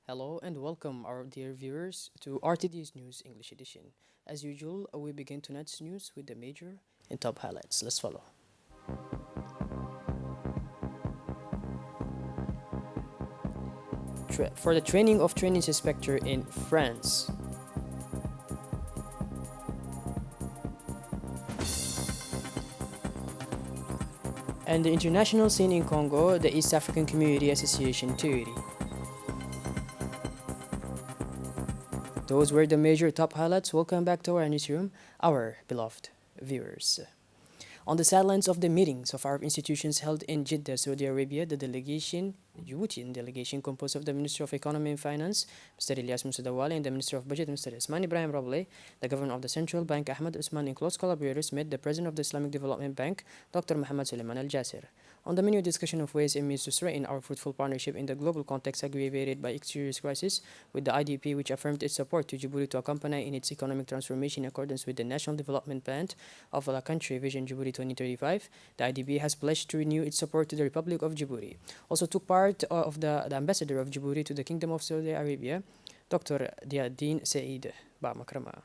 Hello and welcome, our dear viewers, to RTD's News English Edition. As usual, we begin tonight's news with the major and top highlights. Let's follow. For the training of trainees inspector in France, and the international scene in Congo, the East African Community Association TURI. Those were the major top highlights. Welcome back to our newsroom, our beloved viewers. On the sidelines of the meetings of our institutions held in Jeddah, Saudi Arabia, the Djiboutian delegation composed of the Minister of Economy and Finance, Mr. Ilyas Moussadawali, and the Minister of Budget, Mr. Ismail Ibrahim Rableh, the Governor of the Central Bank, Ahmed Usman, and close collaborators met the President of the Islamic Development Bank, Dr. Mohammed Suleiman Al Jasser. On the menu, discussion of ways and means to strengthen our fruitful partnership in the global context aggravated by exterior crisis, with the IDP, which affirmed its support to Djibouti to accompany in its economic transformation in accordance with the National Development Plan of the country, Vision Djibouti 2035. The IDB has pledged to renew its support to the Republic of Djibouti. Also took part of the ambassador of Djibouti to the Kingdom of Saudi Arabia, Dr. Diaddin Said Ba'makrama.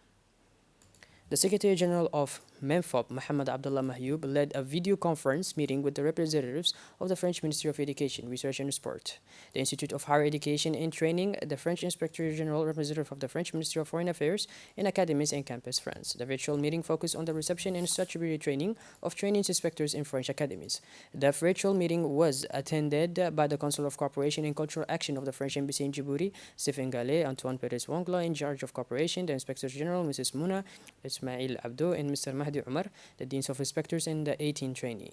The Secretary General of MENFOP, Mohamed Abdullah Mahyoub, led a video conference meeting with the representatives of the French Ministry of Education, Research and Sport, the Institute of Higher Education and Training, the French Inspector General, representative of the French Ministry of Foreign Affairs, and academies and campus France. The virtual meeting focused on the reception and statutory training of training inspectors in French academies. The virtual meeting was attended by the Council of Cooperation and Cultural Action of the French Embassy in Djibouti, Stephen Gallet, Antoine Perez Wongla in charge of cooperation, the Inspector General, Mrs. Muna Ismail Abdo, and Mr. Mahdi Umar, the Deans of Inspectors, and the 18 trainee.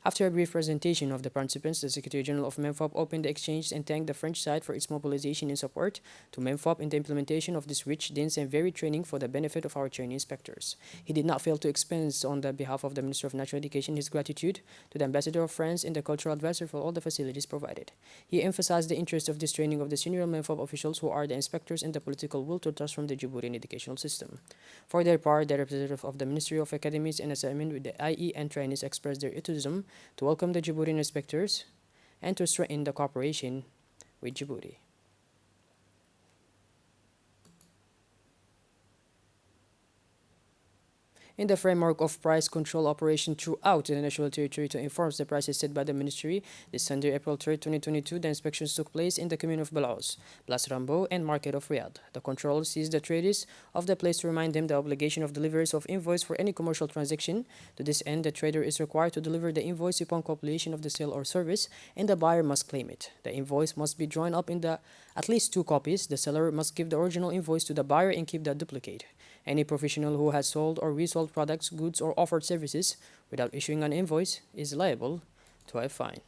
After a brief presentation of the participants, the Secretary General of MENFOP opened the exchange and thanked the French side for its mobilization and support to MENFOP in the implementation of this rich, dense, and varied training for the benefit of our trainee inspectors. He did not fail to express, on the behalf of the Minister of Natural Education, his gratitude to the Ambassador of France and the Cultural Advisor for all the facilities provided. He emphasized the interest of this training of the senior MENFOP officials who are the inspectors and the political will to transform the Djiboutian educational system. For their part, the representative of the Ministry of Academies and Assignment with the IE and trainees expressed their enthusiasm to welcome the Djiboutian inspectors and to strengthen the cooperation with Djibouti. In the framework of price control operation throughout the national territory to enforce the prices set by the ministry, this Sunday, April 3, 2022, the inspections took place in the commune of Balaos, Blas Rambo, and Market of Riyadh. The control seized the traders of the place to remind them the obligation of deliveries of invoice for any commercial transaction. To this end, the trader is required to deliver the invoice upon completion of the sale or service, and the buyer must claim it. The invoice must be drawn up in at least 2 copies. The seller must give the original invoice to the buyer and keep the duplicate. Any professional who has sold or resold products, goods, or offered services without issuing an invoice is liable to a fine.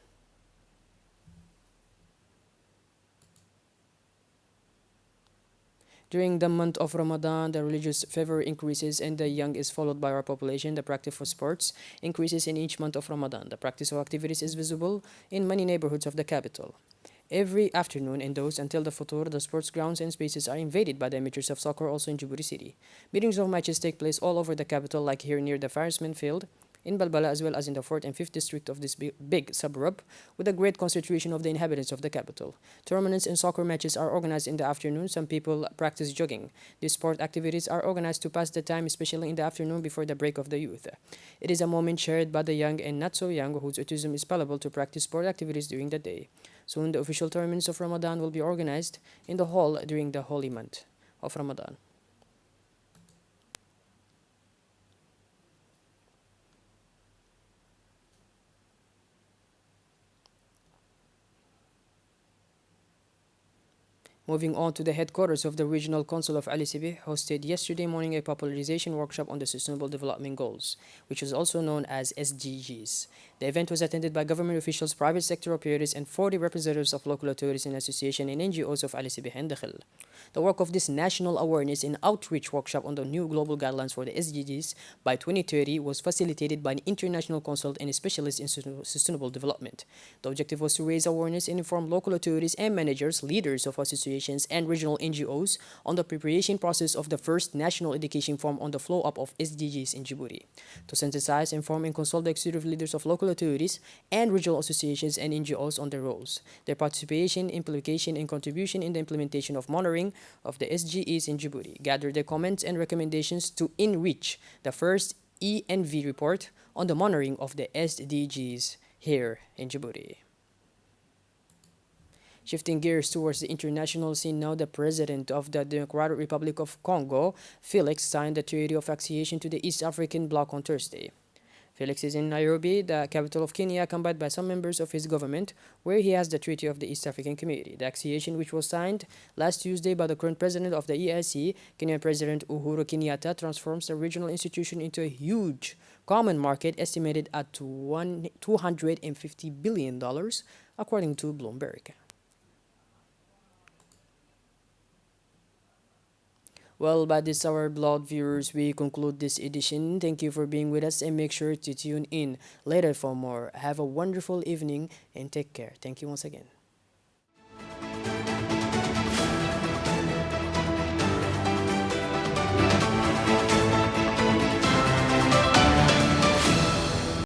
During the month of Ramadan, the religious fervor increases and the young is followed by our population. The practice of sports increases in each month of Ramadan. The practice of activities is visible in many neighborhoods of the capital. Every afternoon and those until the Futur, the sports grounds and spaces are invaded by the amateurs of soccer also in Djibouti City. Meetings of matches take place all over the capital, like here near the Fireman Field, in Balbala, as well as in the 4th and 5th district of this big suburb, with a great concentration of the inhabitants of the capital. Tournaments and soccer matches are organized in the afternoon. Some people practice jogging. These sport activities are organized to pass the time, especially in the afternoon before the break of the youth. It is a moment shared by the young and not so young, whose autism is palatable to practice sport activities during the day. Soon, the official tournaments of Ramadan will be organized in the hall during the holy month of Ramadan. Moving on to the headquarters of the Regional Council of Ali Sibih hosted yesterday morning a popularization workshop on the Sustainable Development Goals, which is also known as SDGs. The event was attended by government officials, private sector operators, and 40 representatives of local authorities and associations and NGOs of Ali Sibih and Dakhil. The work of this national awareness and outreach workshop on the new global guidelines for the SDGs by 2030 was facilitated by an international consultant and a specialist in sustainable development. The objective was to raise awareness and inform local authorities and managers, leaders of associations, associations, and regional NGOs on the preparation process of the first National Education Forum on the Flow-Up of SDGs in Djibouti. To synthesize, inform, and consult the executive leaders of local authorities and regional associations and NGOs on their roles, their participation, implication, and contribution in the implementation of monitoring of the SDGs in Djibouti. Gather their comments and recommendations to enrich the first ENV report on the monitoring of the SDGs here in Djibouti. Shifting gears towards the international scene now, the president of the Democratic Republic of Congo, Felix, signed the Treaty of Accession to the East African Bloc on Thursday. Felix is in Nairobi, the capital of Kenya, accompanied by some members of his government, where he has the Treaty of the East African Community. The accession, which was signed last Tuesday by the current president of the EAC, Kenyan President Uhuru Kenyatta, transforms the regional institution into a huge common market estimated at $250 billion, according to Bloomberg. Well, by this hour, beloved viewers, we conclude this edition. Thank you for being with us and make sure to tune in later for more. Have a wonderful evening and take care. Thank you once again.